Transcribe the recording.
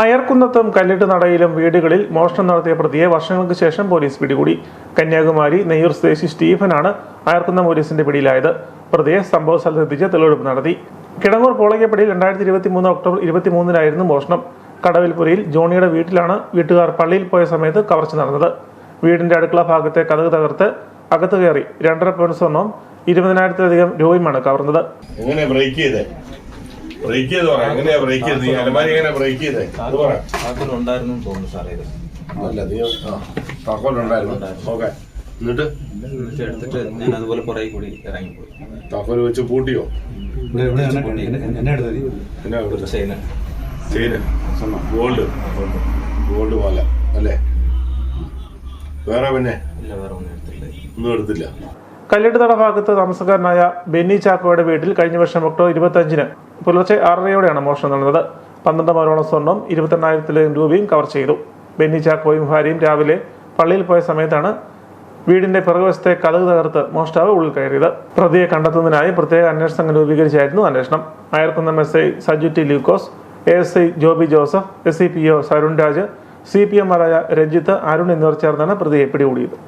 അയർക്കുന്നത്തും കല്ലിട്ട് നടയിലും വീടുകളിൽ മോഷണം നടത്തിയ പ്രതിയെ വർഷങ്ങൾക്ക് ശേഷം പോലീസ് പിടികൂടി. കന്യാകുമാരി നെയ്യൂർ സ്വദേശി സ്റ്റീഫനാണ് അയർക്കുന്നം പോലീസിന്റെ പിടിയിലായത്. പ്രതിയെ സംഭവ സ്ഥലത്തെത്തിച്ച് തെളിവെടുപ്പ് നടത്തി. കിടങ്ങൂർ പോളയ്ക്കപ്പടിയിൽ 2023 ഒക്ടോബർ 23-നായിരുന്നു മോഷണം. കടവിൽപുരയിൽ ജോണിയുടെ വീട്ടിലാണ് വീട്ടുകാർ പള്ളിയിൽ പോയ സമയത്ത് കവർച്ച നടന്നത്. വീടിന്റെ അടുക്കള ഭാഗത്തെ കതക് തകർത്ത് അകത്ത് കയറി 2.5 പവൻ സ്വർണവും 20,000-ലധികം രൂപയുമാണ് കവർന്നത്. വെച്ച് പൂട്ടിയോ? ഗോൾഡ് പോലെ അല്ലേ? വേറെ പിന്നെ ഒന്നും എടുത്തില്ല. കല്ലിട്ടുതട ഭാഗത്ത് താമസക്കാരനായ ബെന്നി ചാക്കോയുടെ വീട്ടിൽ കഴിഞ്ഞ വർഷം ഒക്ടോബർ 25-ന് പുലർച്ചെ 6:30-യോടെയാണ് മോഷണം നടന്നത്. 12 പവനോളം സ്വർണം 28,000-ലധികം രൂപയും കവർ ചെയ്തു. ബെന്നി ചാക്കോയും ഭാര്യയും രാവിലെ പള്ളിയിൽ പോയ സമയത്താണ് വീടിന്റെ പിറകുവശത്തെ കതക് തകർത്ത് മോഷ്ടാവ് ഉള്ളിൽ കയറിയത്. പ്രതിയെ കണ്ടെത്തുന്നതിനായി പ്രത്യേക അന്വേഷണ സംഘം രൂപീകരിച്ചായിരുന്നു അന്വേഷണം. Ayarkunnam SI Saju T Lukose, ASI Joby Joseph, SCPO Sarun Raj, CPM-മാരായ രഞ്ജിത്ത്, അരുൺ എന്നിവർ ചേർന്നാണ് പ്രതിയെ പിടികൂടിയത്.